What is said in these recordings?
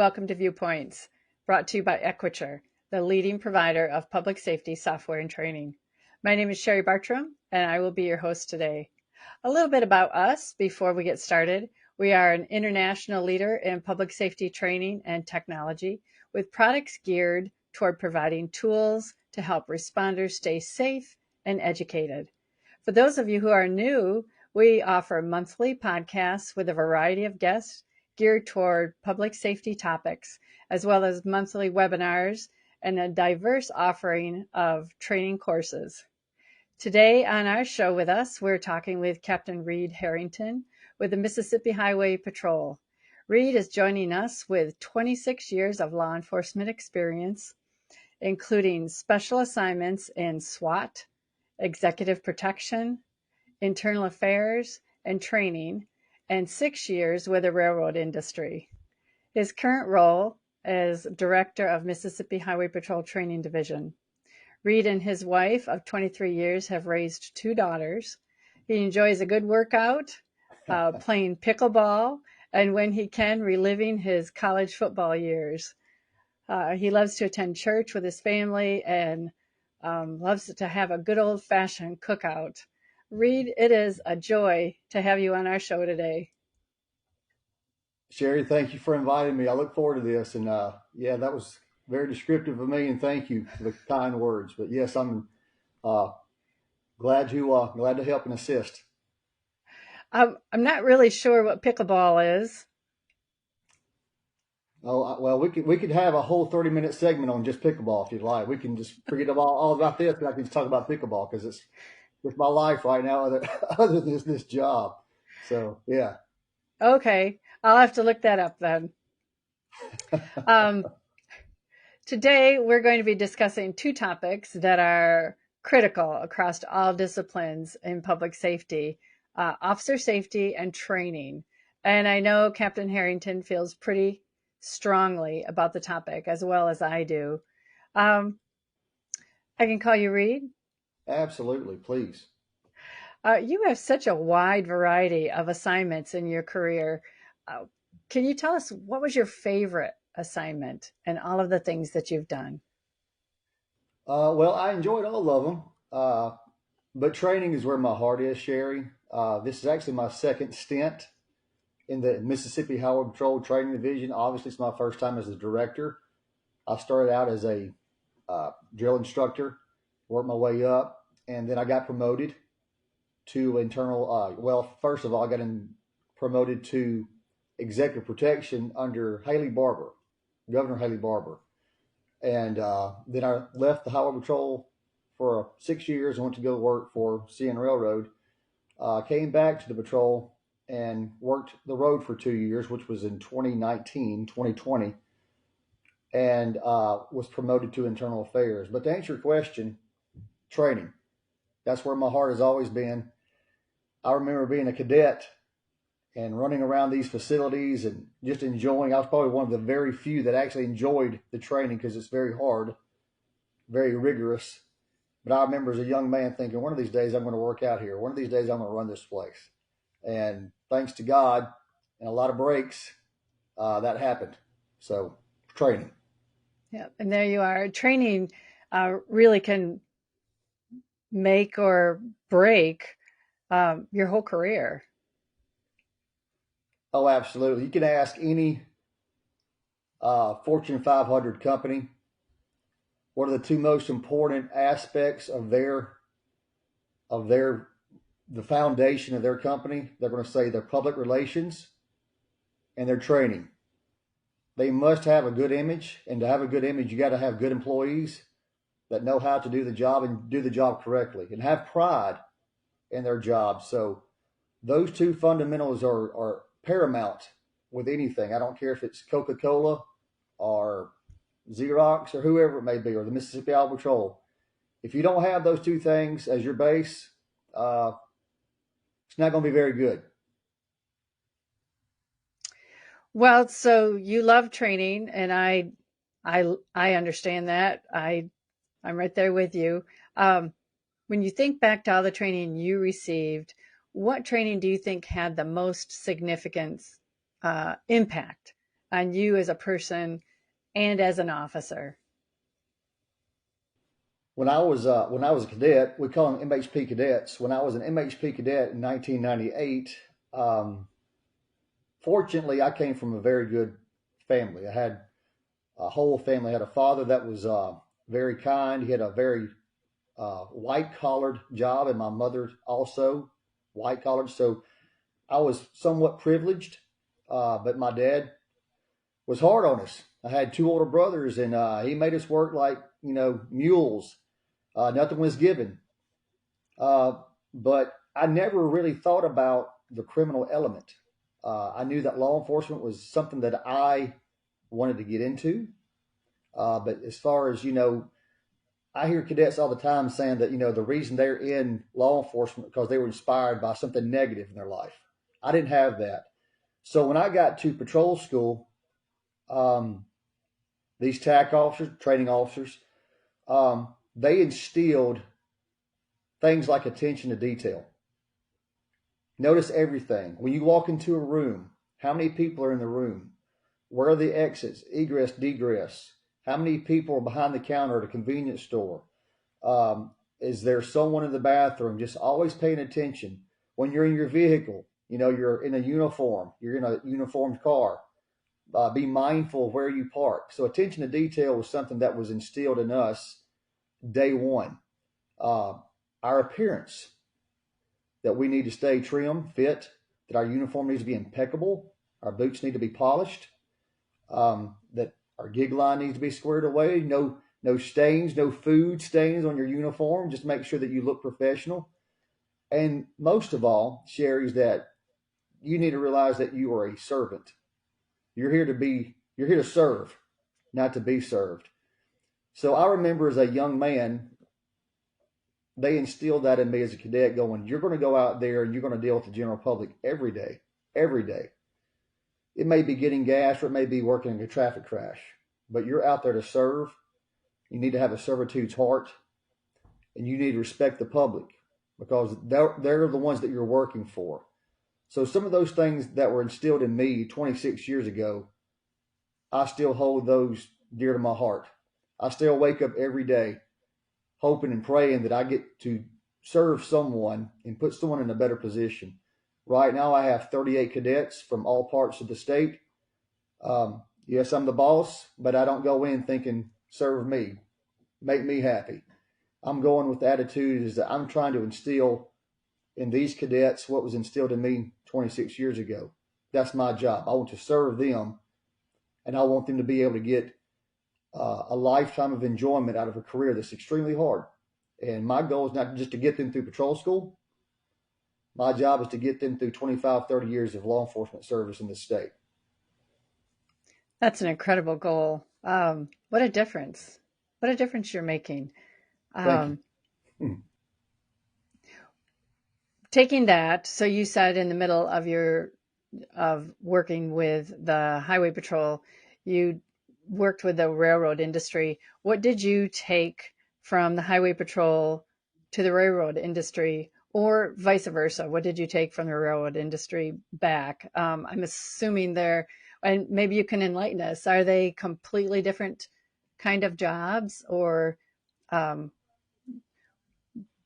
welcome to Viewpoints, brought to you by Equiture, the leading provider of public safety software and training. My name is Sherry Bartram, and I will be your host today. A little bit about us before we get started. We are an international leader in public safety training and technology, with products geared toward providing tools to help responders stay safe and educated. For those of you who are new, we offer monthly podcasts with a variety of guests geared toward public safety topics, as well as monthly webinars and a diverse offering of training courses. Today on our show with us, we're talking with Captain Reed Harrington with the Mississippi Highway Patrol. Reed is joining us with 26 years of law enforcement experience, including special assignments in SWAT, executive protection, internal affairs, and training, and 6 years with the railroad industry. His current role is Director of Mississippi Highway Patrol Training Division. Reed and his wife of 23 years have raised 2 daughters. He enjoys a good workout, playing pickleball, and when he can, reliving his college football years. He loves to attend church with his family and loves to have a good old-fashioned cookout. Reed, it is a joy to have you on our show today. Sherry, thank you for inviting me. I look forward to this. And that was very descriptive of me, and thank you for the kind words. But yes, I'm glad to help and assist. I'm not really sure what pickleball is. Oh, well, we could have a whole 30-minute segment on just pickleball if you'd like. We can just forget all about this, but I can just talk about pickleball because it's my life right now other than this job. So, yeah. Okay. I'll have to look that up then. Today, we're going to be discussing 2 topics that are critical across all disciplines in public safety, officer safety and training. And I know Captain Harrington feels pretty strongly about the topic, as well as I do. I can call you Reed? Absolutely, please. You have such a wide variety of assignments in your career. Can you tell us what was your favorite assignment and all of the things that you've done? Well, I enjoyed all of them, but training is where my heart is, Sherry. This is actually my second stint in the Mississippi Highway Patrol Training Division. Obviously, it's my first time as a director. I started out as a drill instructor, worked my way up, and then I got promoted to internal. First of all, I got promoted to executive protection under Governor Haley Barbour. And then I left the Highway Patrol for 6 years and went to go work for CN Railroad. Came back to the patrol and worked the road for 2 years, which was in 2020, and was promoted to internal affairs. But to answer your question, training. That's where my heart has always been. I remember being a cadet and running around these facilities and just enjoying. I was probably one of the very few that actually enjoyed the training because it's very hard, very rigorous. But I remember as a young man thinking, one of these days I'm going to work out here. One of these days I'm going to run this place. And thanks to God and a lot of breaks, that happened. So training. Yeah, and there you are. Training really can make or break your whole career. Oh, absolutely. You can ask any Fortune 500 company what are the 2 most important aspects of the foundation of their company. They're going to say their public relations and their training. They must have a good image, and to have a good image, you got to have good employees that know how to do the job and do the job correctly and have pride in their job. So those 2 fundamentals are paramount with anything. I don't care if it's Coca-Cola or Xerox or whoever it may be, or the Mississippi Highway Patrol. If you don't have those 2 things as your base, it's not going to be very good. Well, so you love training, and I understand that. I'm right there with you. When you think back to all the training you received, what training do you think had the most significant impact on you as a person and as an officer? When I was a cadet, we call them MHP cadets. When I was an MHP cadet in 1998, um, fortunately, I came from a very good family. I had a whole family. I had a father that was very kind. He had a very white collared job, and my mother also white collared. So I was somewhat privileged, but my dad was hard on us. I had two older brothers, and he made us work like mules. Nothing was given, uh, but I never really thought about the criminal element. I knew that law enforcement was something that I wanted to get into, but as far as I hear cadets all the time saying that the reason they're in law enforcement because they were inspired by something negative in their life. I didn't have that. So when I got to patrol school, um, these TAC officers, training officers, they instilled things like attention to detail. Notice everything. When you walk into a room, how many people are in the room? Where are the exits, egress, degress? How many people are behind the counter at a convenience store? Is there someone in the bathroom? Just always paying attention. When you're in your vehicle, you're in a uniform, you're in a uniformed car. Be mindful of where you park. So attention to detail was something that was instilled in us day one. Uh, our appearance, that we need to stay trim, fit, that our uniform needs to be impeccable, our boots need to be polished, that our gig line needs to be squared away, no stains, no food stains on your uniform. Just make sure that you look professional. And most of all, Sherry, is that you need to realize that you are a servant. You're here to serve, not to be served. So I remember as a young man, they instilled that in me as a cadet going, you're going to go out there and you're going to deal with the general public every day, every day. It may be getting gas or it may be working in a traffic crash, but you're out there to serve. You need to have a servitude's heart and you need to respect the public because they're the ones that you're working for. So some of those things that were instilled in me 26 years ago, I still hold those dear to my heart. I still wake up every day hoping and praying that I get to serve someone and put someone in a better position. Right now, I have 38 cadets from all parts of the state. Yes, I'm the boss, but I don't go in thinking, serve me, make me happy. I'm going with the attitude is that I'm trying to instill in these cadets what was instilled in me 26 years ago. That's my job. I want to serve them, and I want them to be able to get a lifetime of enjoyment out of a career that's extremely hard. And my goal is not just to get them through patrol school. My job is to get them through 25, 30 years of law enforcement service in this state. That's an incredible goal. What a difference. What a difference you're making. Thank you. Um, Taking that, so you said in the middle of working with the highway patrol, you worked with the railroad industry. What did you take from the highway patrol to the railroad industry, or vice versa? What did you take from the railroad industry back? I'm assuming they're, and maybe you can enlighten us, are they completely different kind of jobs, or um,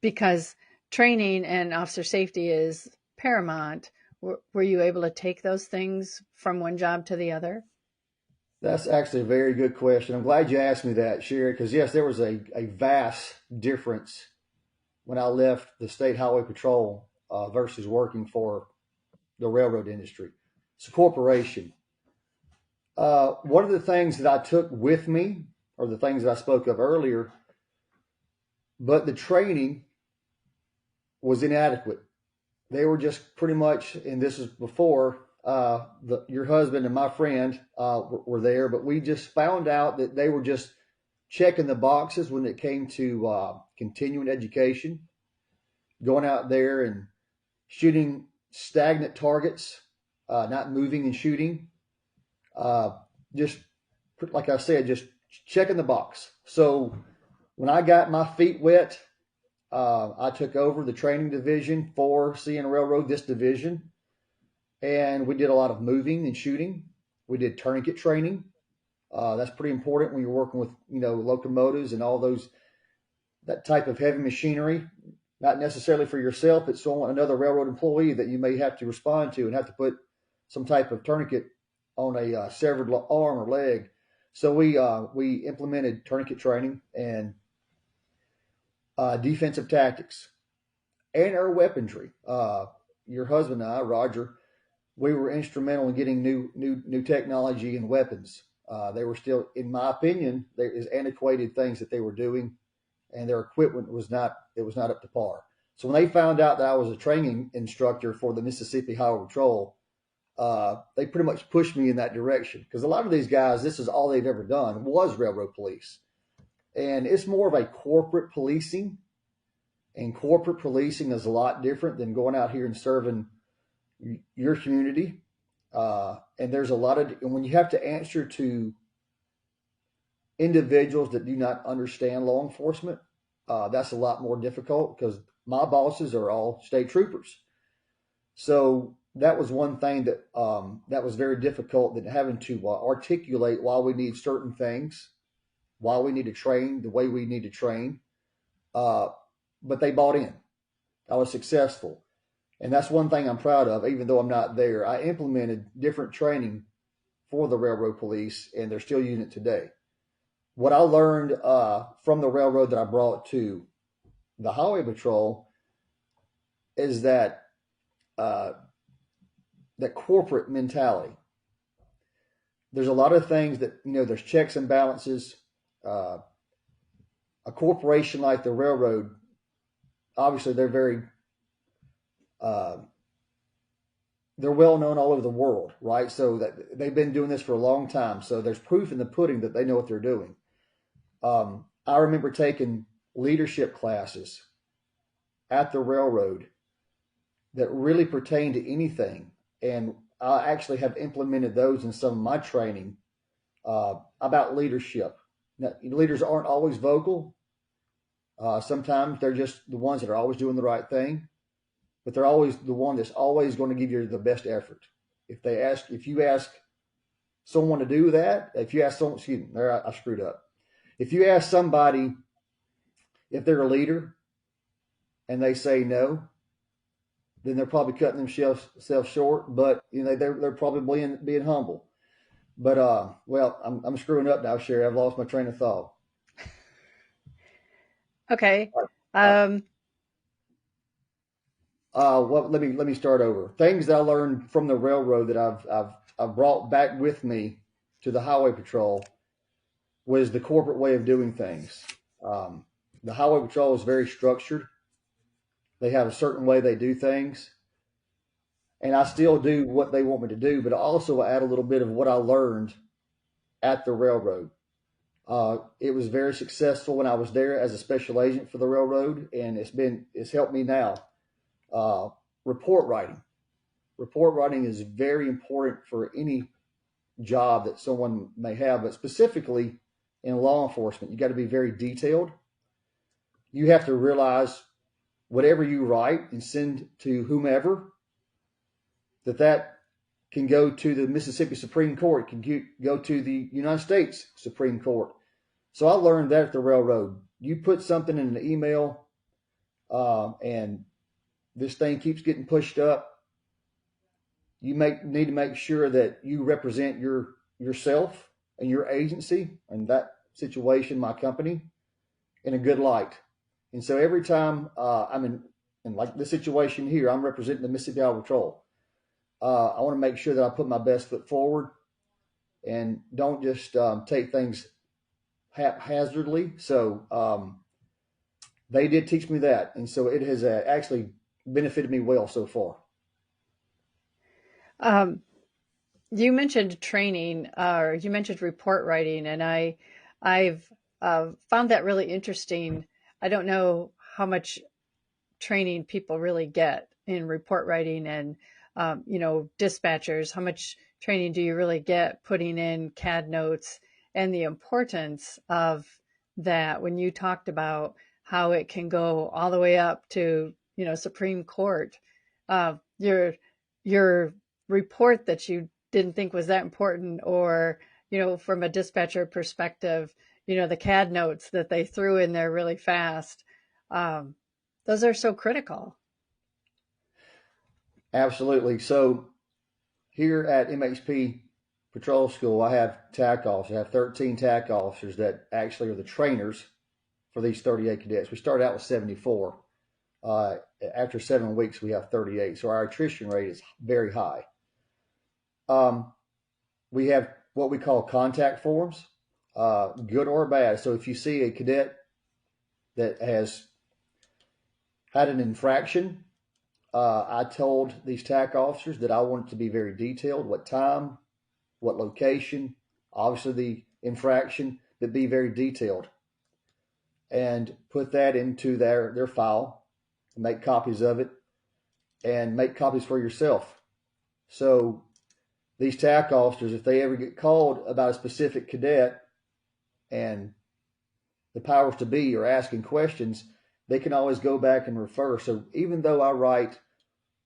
because training and officer safety is paramount. Were you able to take those things from one job to the other? That's actually a very good question. I'm glad you asked me that, Sherry, because yes, there was a vast difference when I left the state highway patrol versus working for the railroad industry. It's a corporation. One of the things that I took with me, or the things that I spoke of earlier, but the training was inadequate. They were just pretty much, and this is before your husband and my friend were there, but we just found out that they were just checking the boxes when it came to continuing education, going out there and shooting stagnant targets, not moving and shooting. Just like I said, just checking the box. So when I got my feet wet, I took over the training division for CN Railroad, this division, and we did a lot of moving and shooting. We did tourniquet training. That's pretty important when you're working with, locomotives and all that type of heavy machinery. Not necessarily for yourself, but another railroad employee that you may have to respond to and have to put some type of tourniquet on a severed arm or leg. So we implemented tourniquet training and defensive tactics and air weaponry. Your husband and I, Roger, we were instrumental in getting new technology and weapons. They were still, in my opinion, there is antiquated things that they were doing, and their equipment was not up to par. So when they found out that I was a training instructor for the Mississippi Highway Patrol, they pretty much pushed me in that direction, because a lot of these guys, this is all they've ever done was railroad police, and it's more of a corporate policing, and corporate policing is a lot different than going out here and serving your community. And there's a lot of, and when you have to answer to individuals that do not understand law enforcement, that's a lot more difficult, because my bosses are all state troopers. So that was one thing that was very difficult, that having to articulate why we need certain things, why we need to train the way we need to train. But they bought in. I was successful. And that's one thing I'm proud of, even though I'm not there. I implemented different training for the railroad police, and they're still using it today. What I learned from the railroad that I brought to the Highway Patrol is that corporate mentality. There's a lot of things that, there's checks and balances. A corporation like the railroad, obviously they're very they're well known all over the world, right? So that they've been doing this for a long time. So there's proof in the pudding that they know what they're doing. I remember taking leadership classes at the railroad that really pertain to anything. And I actually have implemented those in some of my training about leadership. Now, leaders aren't always vocal. Sometimes they're just the ones that are always doing the right thing, but they're always the one that's always going to give you the best effort. If you ask someone to do that, if you ask someone, excuse me, I screwed up. If you ask somebody if they're a leader and they say no, then they're probably cutting themselves short. But they're probably being humble. But I'm screwing up now, Sherry. I've lost my train of thought. Okay. Let me start over. Things that I learned from the railroad that I've brought back with me to the Highway Patrol was the corporate way of doing things. The Highway Patrol is very structured. They have a certain way they do things, and I still do what they want me to do, but I also add a little bit of what I learned at the railroad. It was very successful when I was there as a special agent for the railroad, and it's helped me now. Report writing. Report writing is very important for any job that someone may have, but specifically in law enforcement, you got to be very detailed. You have to realize whatever you write and send to whomever, that can go to the Mississippi Supreme Court, can go to the United States Supreme Court. So I learned that at the railroad. You put something in an email, and this thing keeps getting pushed up. You need to make sure that you represent yourself and your agency, and that situation, my company, in a good light. And so every time I'm in like this situation here, I'm representing the Mississippi Highway Patrol. I want to make sure that I put my best foot forward and don't just take things haphazardly. So they did teach me that, and so it has actually benefited me well so far. You mentioned training, or you mentioned report writing, and I've found that really interesting. I don't know how much training people really get in report writing, and dispatchers. How much training do you really get putting in CAD notes, and the importance of that when you talked about how it can go all the way up to Supreme Court. Your report that you didn't think was that important, or, from a dispatcher perspective, the CAD notes that they threw in there really fast. Those are so critical. Absolutely. So here at MHP Patrol School, I have TAC officers. I have 13 TAC officers that actually are the trainers for these 38 cadets. We started out with 74. After 7 weeks, we have 38. So our attrition rate is very high. We have what we call contact forms, good or bad. So if you see a cadet that has had an infraction, I told these TAC officers that I wanted to be very detailed, what time, what location, obviously the infraction, but be very detailed. And put that into their file, make copies of it, and make copies for yourself. So these TAC officers, if they ever get called about a specific cadet and the powers to be are asking questions, they can always go back and refer. So even though I write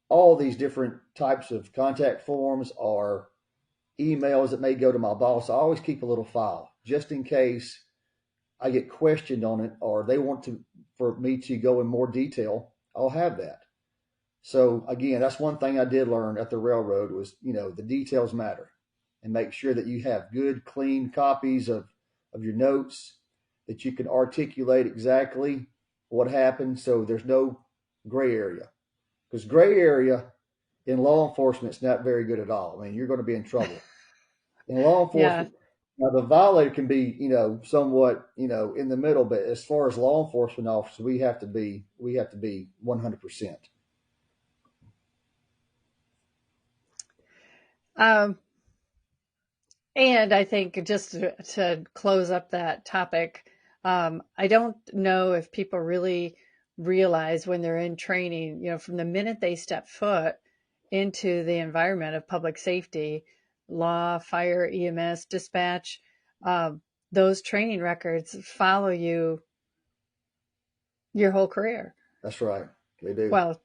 all these different types of contact forms or emails that may go to my boss, I always keep a little file just in case I get questioned on it or they want for me to go in more detail. I'll have that. So again, that's one thing I did learn at the railroad was, the details matter, and make sure that you have good, clean copies of your notes, that you can articulate exactly what happened. So there's no gray area, because gray area in law enforcement is not very good at all. I mean, you're going to be in trouble in law enforcement. Yeah. Now the violator can be, somewhat, in the middle, but as far as law enforcement officers, we have to be 100%. And I think just to close up that topic, I don't know if people really realize when they're in training, from the minute they step foot into the environment of public safety, law, fire, EMS, dispatch, those training records follow you your whole career. That's right. They do. Well,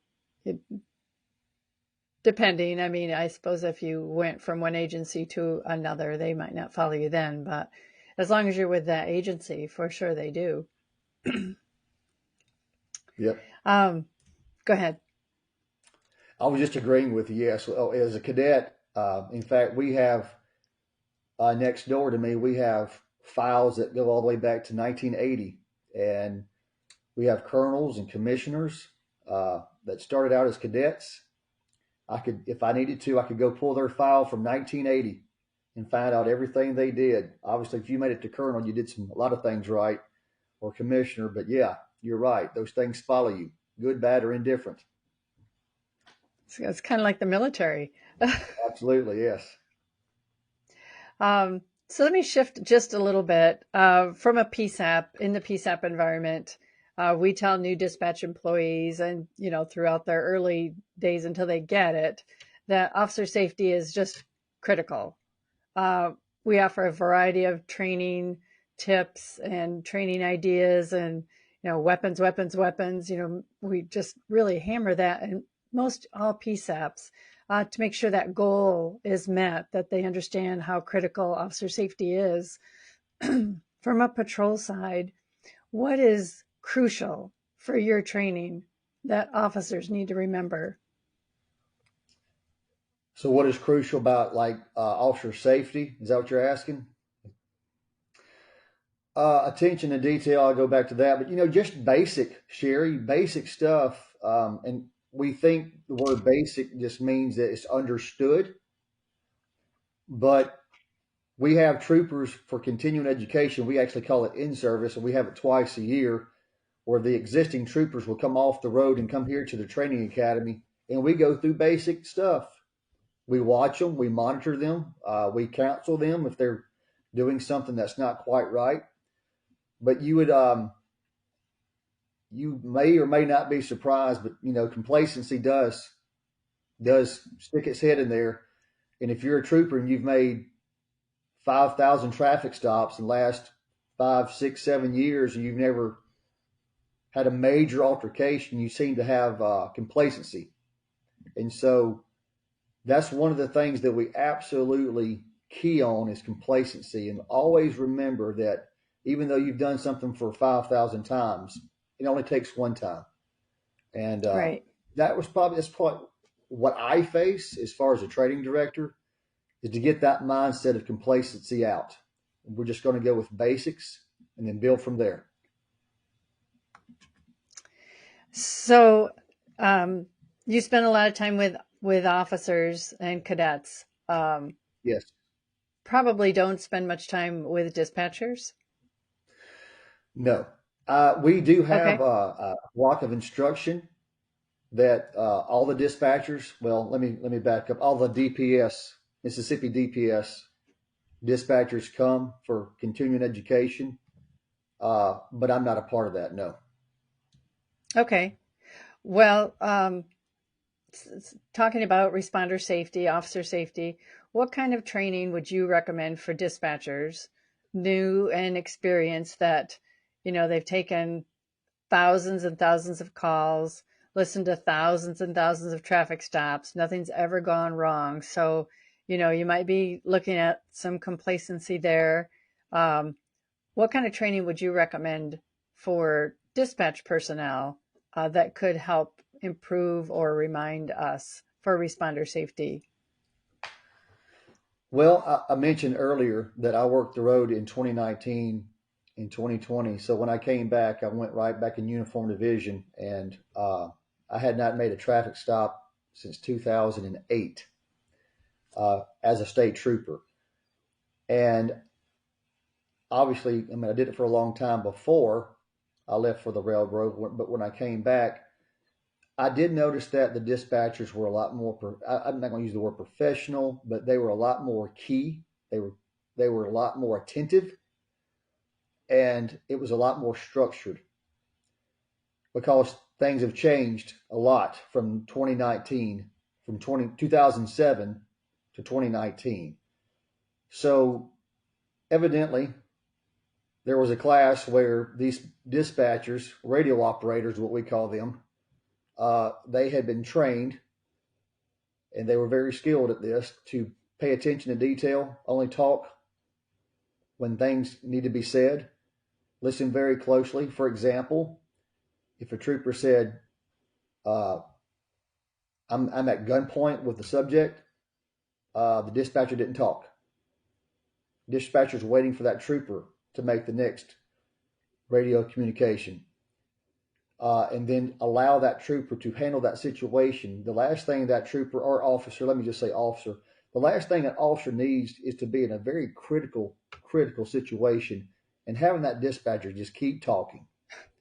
depending. I mean, I suppose if you went from one agency to another, they might not follow you then, but as long as you're with that agency, for sure they do. Yep. Go ahead. I was just agreeing with you. Yes. As a cadet, in fact, we have next door to me, we have files that go all the way back to 1980. And we have colonels and commissioners that started out as cadets. If I needed to, I could go pull their file from 1980 and find out everything they did. Obviously, if you made it to colonel, you did a lot of things right, or commissioner. But yeah, you're right. Those things follow you, good, bad, or indifferent. It's kind of like the military. Absolutely, yes. So let me shift just a little bit from a PSAP. In the PSAP environment, we tell new dispatch employees and, throughout their early days until they get it, that officer safety is just critical. We offer a variety of training tips and training ideas and, weapons. We just really hammer that in most all PSAPs to make sure that goal is met, that they understand how critical officer safety is. From a patrol side, what is crucial for your training that officers need to remember? So what is crucial about officer safety? Is that what you're asking? Attention to detail, I'll go back to that. But, just basic, Sherry, basic stuff. And we think the word basic just means that it's understood. But we have troopers for continuing education. We actually call it in-service, and we have it twice a year, where the existing troopers will come off the road and come here to the training academy, and we go through basic stuff. We watch them, we monitor them, we counsel them if they're doing something that's not quite right. But you may or may not be surprised, but complacency does stick its head in there. And if you're a trooper and you've made 5,000 traffic stops in the last 5, 6, 7 years, and you've never had a major altercation, you seem to have complacency. And so That's one of the things that we absolutely key on is complacency. And always remember that even though you've done something for 5,000 times, it only takes one time. And Right. that's probably what I face as far as a training director is to get that mindset of complacency out. We're just going to go with basics and then build from there. So, um, you spend a lot of time with officers and cadets. Yes. Probably don't spend much time with dispatchers. No. We do have Okay. a block of instruction that all the dispatchers, well, let me back up. All the DPS, Mississippi DPS dispatchers come for continuing education, but I'm not a part of that. No. Okay. Well, talking about responder safety, officer safety, what kind of training would you recommend for dispatchers, new and experienced, that they've taken thousands and thousands of calls, listened to thousands and thousands of traffic stops, nothing's ever gone wrong. So, you might be looking at some complacency there. Um, what kind of training would you recommend for dispatch personnel that could help improve or remind us for responder safety? Well, I mentioned earlier that I worked the road in 2019 and 2020. So when I came back, I went right back in uniform division, and I had not made a traffic stop since 2008 as a state trooper. And obviously, I mean, I did it for a long time before I left for the railroad, but when I came back, I did notice that the dispatchers were a lot more. I'm not going to use the word professional, but they were a lot more key. They were they were a lot more attentive, and it was a lot more structured because things have changed a lot from 2019, from 2007 to 2019. So evidently, there was a class where these dispatchers, radio operators, what we call them, they had been trained and they were very skilled at this to pay attention to detail, only talk when things need to be said, listen very closely. For example, if a trooper said, uh, I'm at gunpoint with the subject, the dispatcher didn't talk. Dispatcher's waiting for that trooper to make the next radio communication. And then allow that trooper to handle that situation. The last thing that trooper or officer, let me just say officer, the last thing an officer needs is to be in a very critical situation and having that dispatcher just keep talking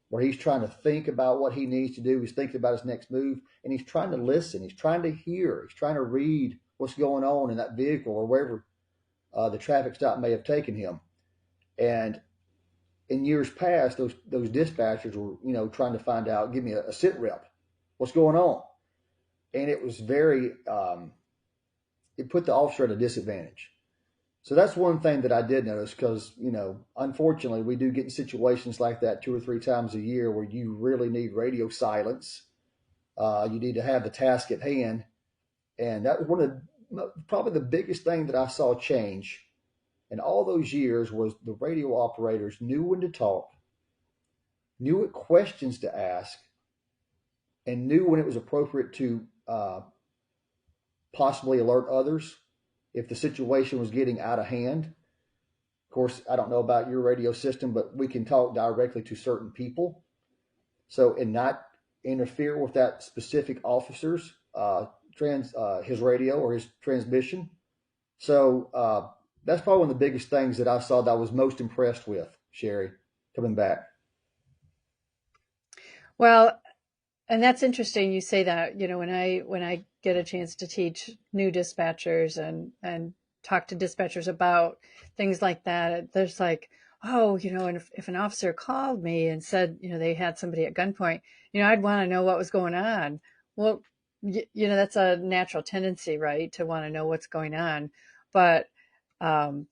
where he's trying to think about what he needs to do. He's thinking about his next move and he's trying to listen. He's trying to hear. He's trying to read what's going on in that vehicle or wherever the traffic stop may have taken him. And in years past, those dispatchers were, trying to find out, give me a sit rep, what's going on, and it was very, it put the officer at a disadvantage. So that's one thing that I did notice because, unfortunately, we do get in situations like that 2 or 3 times a year where you really need radio silence. You need to have the task at hand, and that was one of probably the biggest thing that I saw change in all those years was the radio operators knew when to talk, knew what questions to ask, and knew when it was appropriate to possibly alert others if the situation was getting out of hand. Of course, I don't know about your radio system, but we can talk directly to certain people. So, and not interfere with that specific officer's his radio or his transmission. So, that's probably one of the biggest things that I saw that I was most impressed with, Sherry, coming back. Well, and that's interesting you say that. When I get a chance to teach new dispatchers and talk to dispatchers about things like that, there's like, oh, and if an officer called me and said, they had somebody at gunpoint, I'd want to know what was going on. Well, that's a natural tendency, right, to want to know what's going on. But um,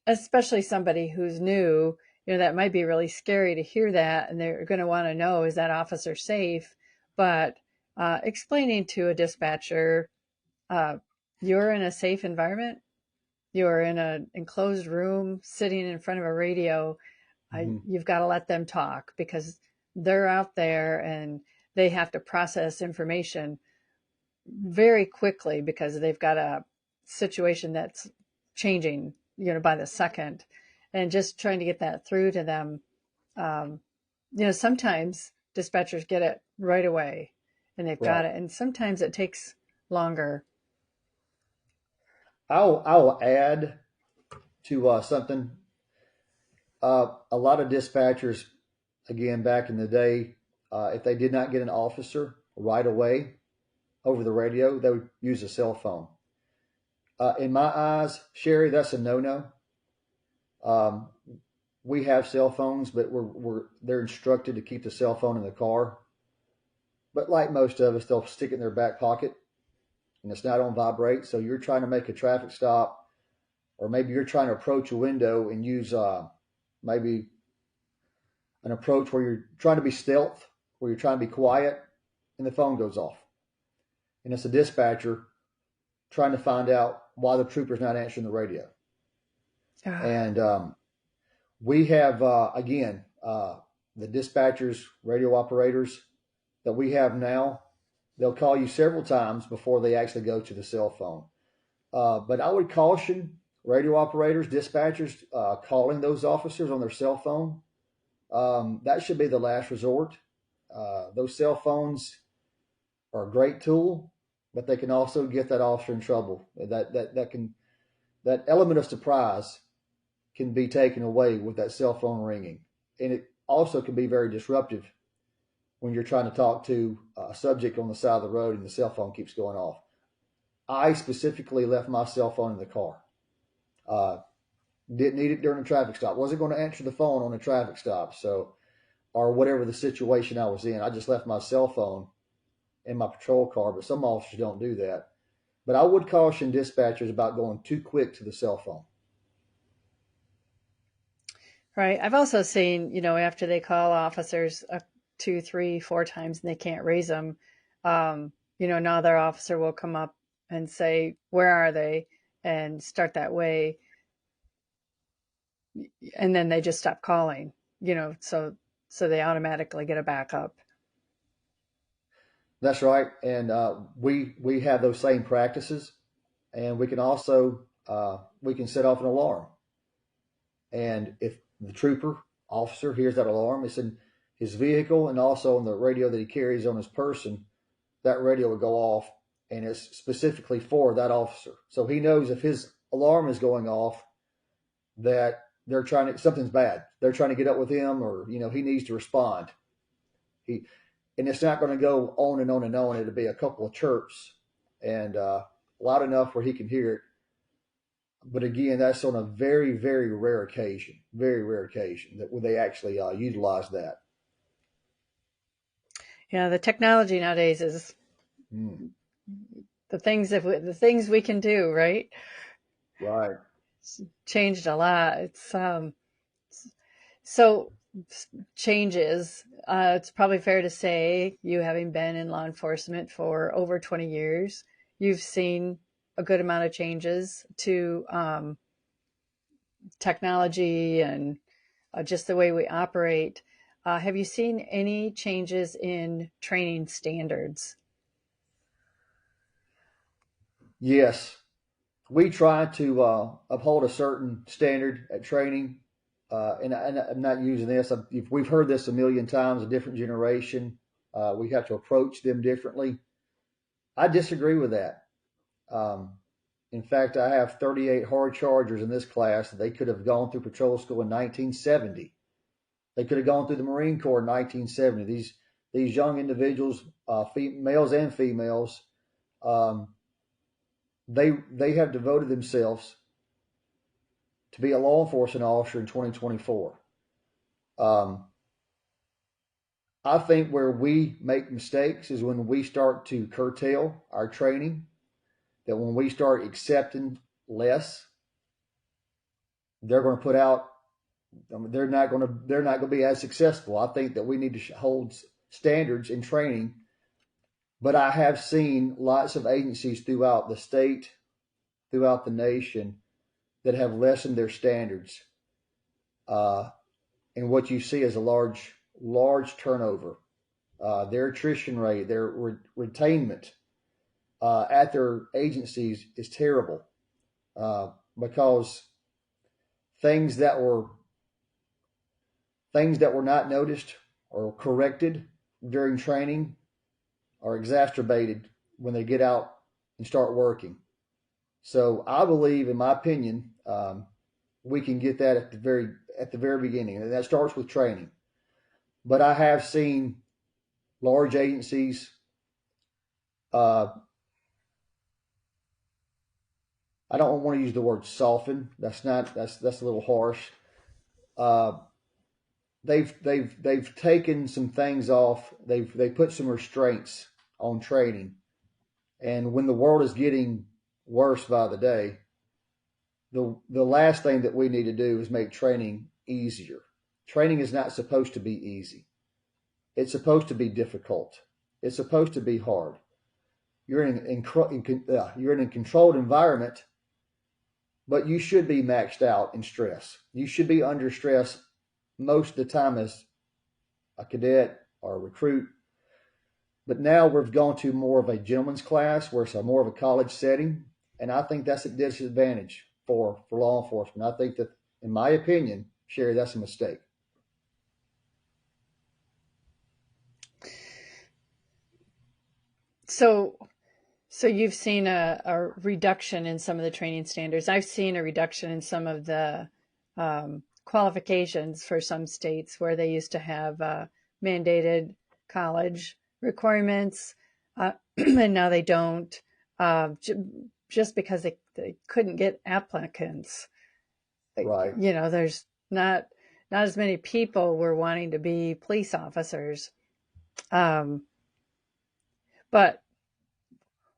especially somebody who's new, that might be really scary to hear that. And they're going to want to know, is that officer safe? But explaining to a dispatcher, uh, you're in a safe environment, you're in an enclosed room sitting in front of a radio, you've got to let them talk because they're out there and they have to process information very quickly because they've got a situation that's changing, by the second, and just trying to get that through to them. Sometimes dispatchers get it right away and they've Right. got it, and sometimes it takes longer. I'll add to something. A lot of dispatchers, again, back in the day, if they did not get an officer right away over the radio, they would use a cell phone. In my eyes, Sherry, that's a no-no. Um, we have cell phones, but they're instructed to keep the cell phone in the car. But like most of us, they'll stick it in their back pocket, and it's not on vibrate. So you're trying to make a traffic stop, or maybe you're trying to approach a window and use maybe an approach where you're trying to be stealth, where you're trying to be quiet, and the phone goes off. And it's a dispatcher trying to find out why the trooper's not answering the radio. And we have, again, the dispatchers, radio operators that we have now, they'll call you several times before they actually go to the cell phone. But I would caution radio operators, dispatchers, calling those officers on their cell phone. That should be the last resort. Those cell phones are a great tool, but they can also get that officer in trouble. That element of surprise can be taken away with that cell phone ringing, and it also can be very disruptive when you're trying to talk to a subject on the side of the road and the cell phone keeps going off. I specifically left my cell phone in the car. Didn't need it during a traffic stop. Wasn't going to answer the phone on a traffic stop, or whatever the situation I was in. I just left my cell phone in my patrol car, but some officers don't do that. But I would caution dispatchers about going too quick to the cell phone. Right. I've also seen, after they call officers 2, 3, 4 times and they can't raise them, another officer will come up and say, "Where are they?" and start that way. And then they just stop calling, so they automatically get a backup. That's right. And we have those same practices, and we can also we can set off an alarm. And if the trooper officer hears that alarm, it's in his vehicle and also on the radio that he carries on his person, that radio will go off, and it's specifically for that officer. So he knows if his alarm is going off that something's bad. They're trying to get up with him, or he needs to respond. And it's not going to go on and on and on. It'll be a couple of chirps and loud enough where he can hear it. But again, that's on a very, very rare occasion that when they actually utilize that. Yeah, the technology nowadays is the things we can do, right? Right. It's changed a lot. It's so changes. It's probably fair to say, you having been in law enforcement for over 20 years, you've seen a good amount of changes to technology and just the way we operate. Have you seen any changes in training standards? Yes. We try to uphold a certain standard at training. And I'm not using this. We've heard this a million times, a different generation. We have to approach them differently. I disagree with that. In fact, I have 38 hard chargers in this class that they could have gone through patrol school in 1970. They could have gone through the Marine Corps in 1970. These young individuals, males and females, they have devoted themselves to be a law enforcement officer in 2024. I think where we make mistakes is when we start to curtail our training, that when we start accepting less, they're going to put out, they're not going to be as successful. I think that we need to hold standards in training, but I have seen lots of agencies throughout the state throughout the nation that have lessened their standards. And what you see is a large turnover. Their attrition rate, their retainment at their agencies is terrible because things that were not noticed or corrected during training are exacerbated when they get out and start working. So I believe, in my opinion, we can get that at the very beginning, and that starts with training. But I have seen large agencies. I don't want to use the word soften. That's a little harsh. They've taken some things off. They put some restraints on training, and when the world is getting worse by the day, the last thing that we need to do is make training easier. Training is not supposed to be easy. It's supposed to be difficult. It's supposed to be hard. You're in a controlled environment, but you should be maxed out in stress. You should be under stress most of the time as a cadet or a recruit. But now we've gone to more of a gentleman's class where it's more of a college setting. And I think that's a disadvantage for law enforcement. I think that, in my opinion, Sherry, that's a mistake. So you've seen a reduction in some of the training standards. I've seen a reduction in some of the qualifications for some states where they used to have mandated college requirements, and now they don't, just because they couldn't get applicants. Right. There's not as many people were wanting to be police officers. But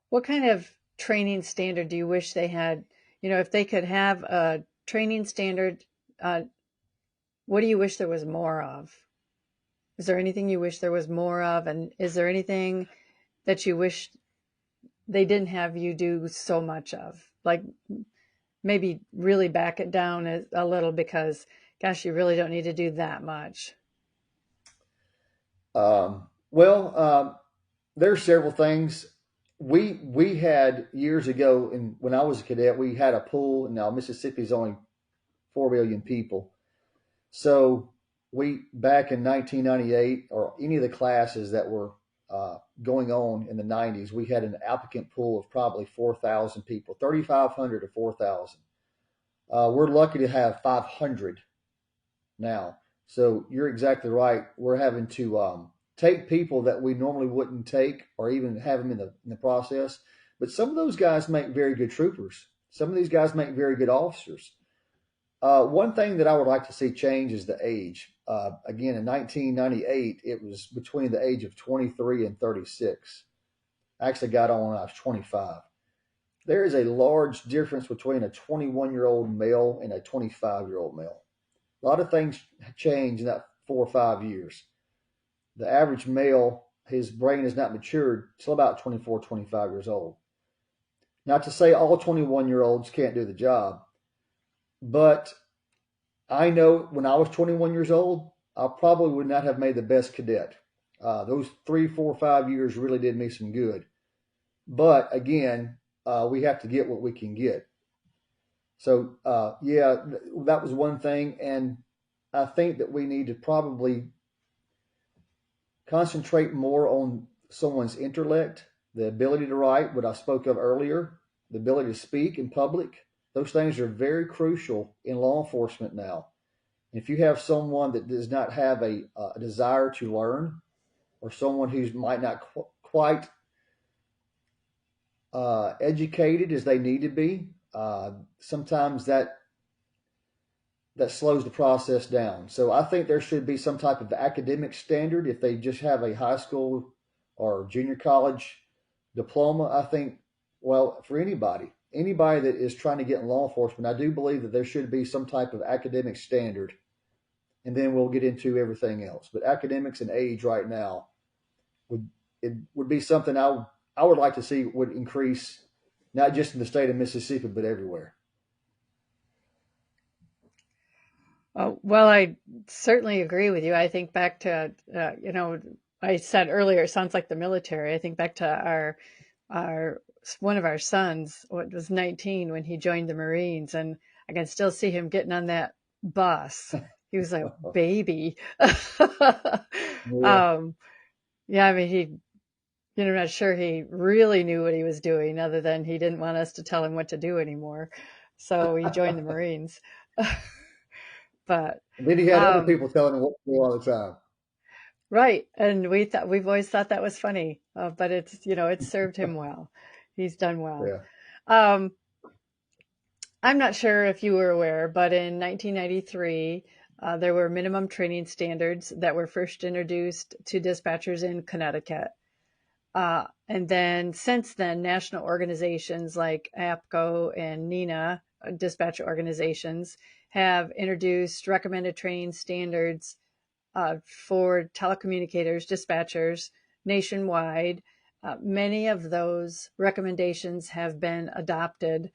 what kind of training standard do you wish they had? If they could have a training standard, what do you wish there was more of? Is there anything you wish there was more of? And is there anything that you wish they didn't have you do so much of? Like maybe really back it down a little because, gosh, you really don't need to do that much. There's several things. We had years ago, and when I was a cadet, we had a pool. Now Mississippi's only 4 million people, so back in 1998 or any of the classes that were going on in the 90s, we had an applicant pool of probably 4,000 people, 3,500 to 4,000. We're lucky to have 500 now. So you're exactly right. We're having to take people that we normally wouldn't take or even have them in the process. But some of those guys make very good troopers. Some of these guys make very good officers. One thing that I would like to see change is the age. Again, in 1998, it was between the age of 23 and 36. I actually got on when I was 25. There is a large difference between a 21-year-old male and a 25-year-old male. A lot of things change in that 4 or 5 years. The average male, his brain has not matured till about 24, 25 years old. Not to say all 21-year-olds can't do the job, but I know when I was 21 years old, I probably would not have made the best cadet. Those 3, 4, 5 years really did me some good. But again, we have to get what we can get. So, that was one thing. And I think that we need to probably concentrate more on someone's intellect, the ability to write, what I spoke of earlier, the ability to speak in public. Those things are very crucial in law enforcement now. If you have someone that does not have a desire to learn, or someone who might not quite educated as they need to be, sometimes that slows the process down. So I think there should be some type of academic standard. If they just have a high school or junior college diploma, I think, well, for anybody that is trying to get in law enforcement, I do believe that there should be some type of academic standard, and then we'll get into everything else. But academics and age right now would be something I would like to see would increase not just in the state of Mississippi, but everywhere. Well, I certainly agree with you. I think back to, I said earlier, it sounds like the military. I think back to our one of our sons, what was 19 when he joined the Marines, and I can still see him getting on that bus. He was a baby. Yeah. um, yeah, I mean, not sure he really knew what he was doing, other than he didn't want us to tell him what to do anymore. So he joined the Marines. But And then he had other um, people telling him what to do all the time. right, and we've always thought that was funny, but it's served him well. He's done well. Yeah. Um, I'm not sure if you were aware, but in 1993, there were minimum training standards that were first introduced to dispatchers in Connecticut. And then since then, national organizations like APCO and NINA, dispatcher organizations, have introduced recommended training standards for telecommunicators, dispatchers nationwide. Many of those recommendations have been adopted,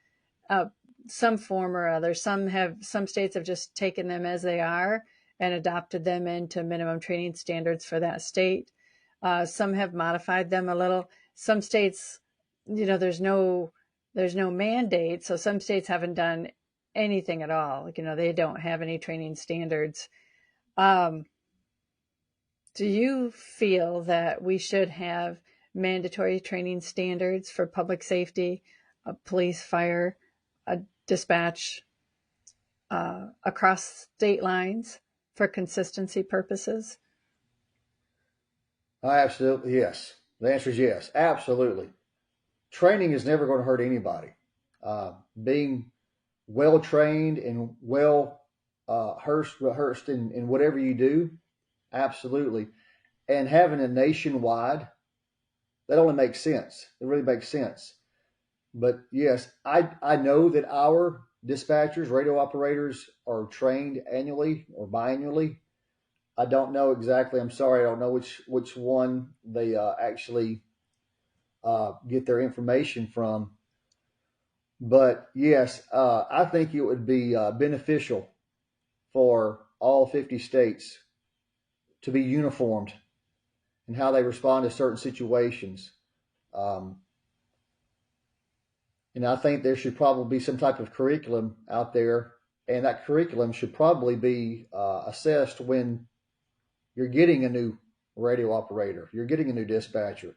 uh, some form or other. Some states have just taken them as they are and adopted them into minimum training standards for that state. Some have modified them a little. Some states, there's no mandate, so some states haven't done anything at all. They don't have any training standards. Um, do you feel that we should have mandatory training standards for public safety, police, fire, dispatch across state lines for consistency purposes? Absolutely, yes. The answer is yes, absolutely. Training is never going to hurt anybody. Being well trained and well rehearsed in whatever you do, absolutely. And having a nationwide, that only makes sense. It really makes sense. But yes, I know that our dispatchers, radio operators are trained annually or biannually. I don't know exactly. I'm sorry, I don't know which one they actually get their information from. But yes, I think it would be beneficial for all 50 states to be uniformed in how they respond to certain situations. Um, and I think there should probably be some type of curriculum out there, and that curriculum should probably be assessed when you're getting a new radio operator, you're getting a new dispatcher.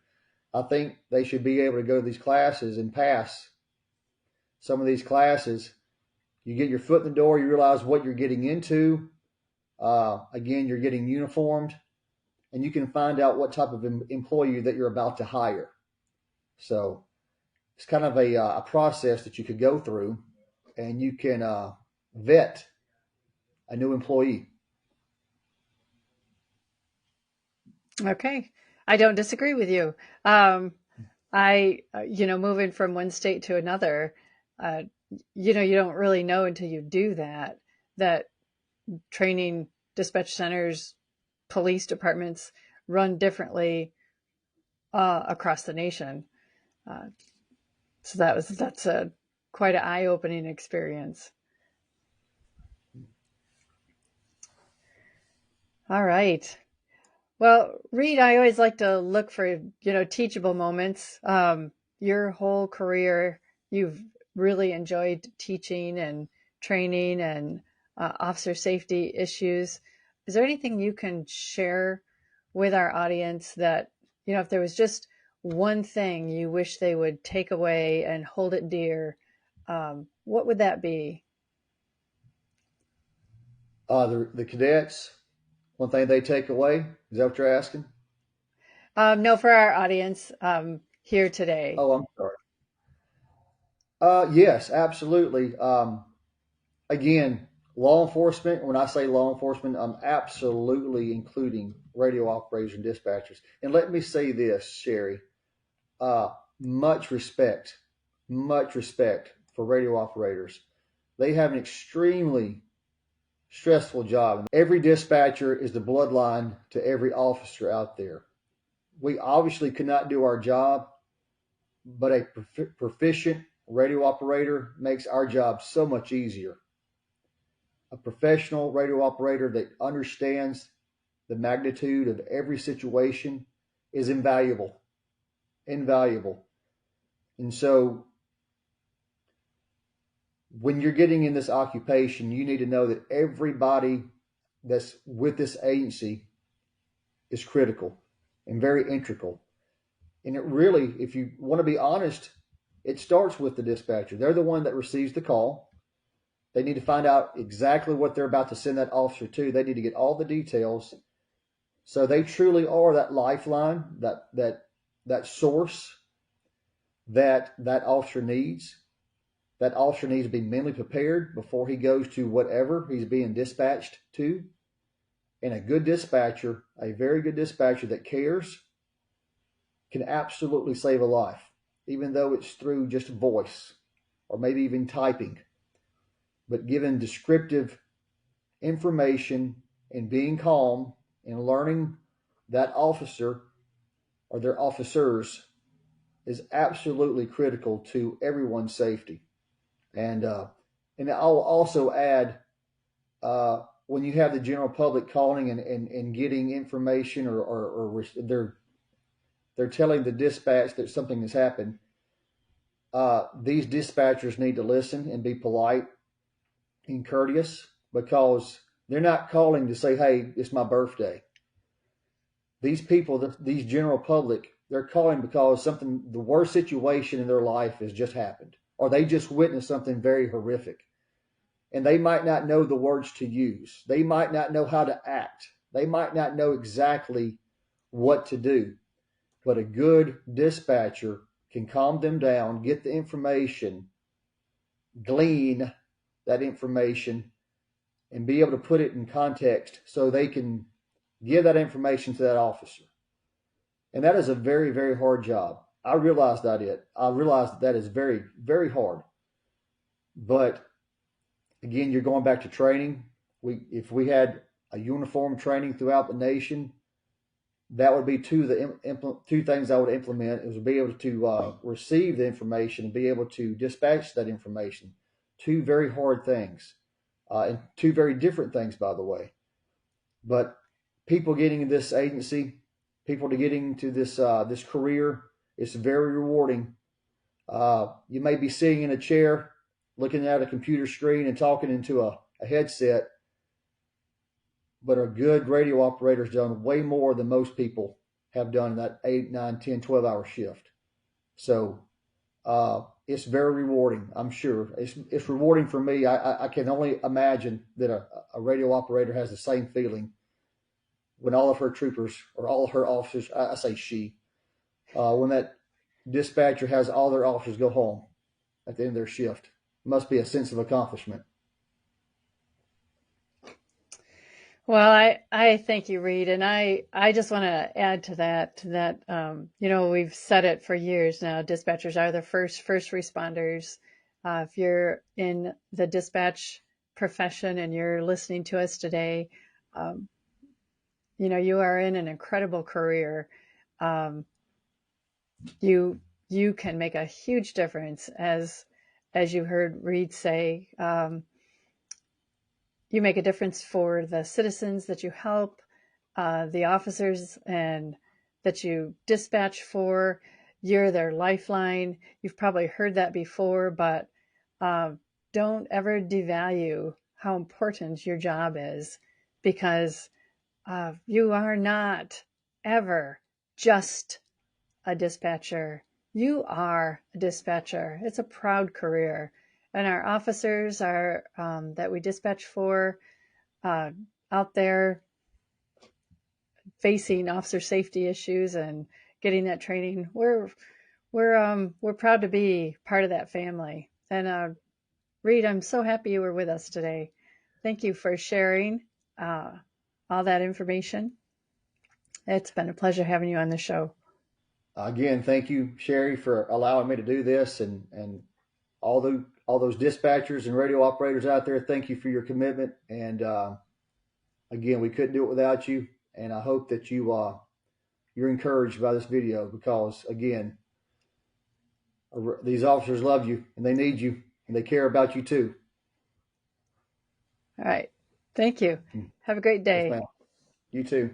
I think they should be able to go to these classes and pass some of these classes. You get your foot in the door, you realize what you're getting into. Again, you're getting uniformed, and you can find out what type of employee that you're about to hire. So it's kind of a process that you could go through, and you can vet a new employee. Okay, I don't disagree with you. Moving from one state to another, uh, you don't really know until you do that training dispatch centers, police departments run differently across the nation. Uh, so that's a quite an eye-opening experience. All right. Well, Reed, I always like to look for, teachable moments. Your whole career, you've really enjoyed teaching and training and officer safety issues. Is there anything you can share with our audience that, if there was just one thing you wish they would take away and hold it dear, what would that be? The cadets, one thing they take away, is that what you're asking? No, for our audience here today. Oh, I'm sorry. Yes, absolutely. Again, law enforcement, when I say law enforcement, I'm absolutely including radio operators and dispatchers. And let me say this, Sherry, uh, much respect, much respect for radio operators. They have an extremely stressful job. Every dispatcher is the bloodline to every officer out there. We obviously could not do our job, but a proficient radio operator makes our job so much easier. A professional radio operator that understands the magnitude of every situation is invaluable. Invaluable. And so when you're getting in this occupation, you need to know that everybody that's with this agency is critical and very integral. And it really, if you want to be honest, it starts with the dispatcher. They're the one that receives the call. They need to find out exactly what they're about to send that officer to. They need to get all the details. So they truly are that lifeline, that source that officer needs. That officer needs to be mentally prepared before he goes to whatever he's being dispatched to. And a good dispatcher, a very good dispatcher that cares, can absolutely save a life, even though it's through just voice or maybe even typing. But given descriptive information and being calm and learning that officer or their officers is absolutely critical to everyone's safety. And I'll also add, when you have the general public calling and getting information or they're telling the dispatch that something has happened, these dispatchers need to listen and be polite and courteous, because they're not calling to say, hey, it's my birthday. These people, these general public, they're calling because the worst situation in their life has just happened, or they just witnessed something very horrific. And they might not know the words to use. They might not know how to act. They might not know exactly what to do. But a good dispatcher can calm them down, get the information, glean that information, and be able to put it in context so they can give that information to that officer. And that is a very, very hard job. I realized that is very, very hard. But again, you're going back to training. If we had a uniform training throughout the nation, that would be two things I would implement. Is be able to receive the information and be able to dispatch that information. Two very hard things, and two very different things, by the way. But people getting in this agency, people to getting into this career, it's very rewarding. You may be sitting in a chair, looking at a computer screen and talking into a headset, but a good radio operator has done way more than most people have done in that 8, 9, 10, 12-hour shift. So it's very rewarding, I'm sure. It's rewarding for me. I can only imagine that a radio operator has the same feeling when all of her troopers or all of her officers, I say she, when that dispatcher has all their officers go home at the end of their shift. It must be a sense of accomplishment. Well, I thank you, Reed, and I just want to add to that we've said it for years now. Dispatchers are the first responders. If you're in the dispatch profession and you're listening to us today, you are in an incredible career. You can make a huge difference, as you heard Reed say. You make a difference for the citizens that you help, the officers and that you dispatch for. You're their lifeline. You've probably heard that before, but don't ever devalue how important your job is, because you are not ever just a dispatcher. You are a dispatcher. It's a proud career. And our officers are that we dispatch for out there facing officer safety issues and getting that training. We're proud to be part of that family. And Reed, I'm so happy you were with us today. Thank you for sharing all that information. It's been a pleasure having you on the show. Again, thank you, Sherry, for allowing me to do this, and all those dispatchers and radio operators out there. Thank you for your commitment. And again, we couldn't do it without you. And I hope that you're encouraged by this video, because again, These officers love you and they need you and they care about you too. All right. Thank you. Have a great Yes, day. ma'am. You too.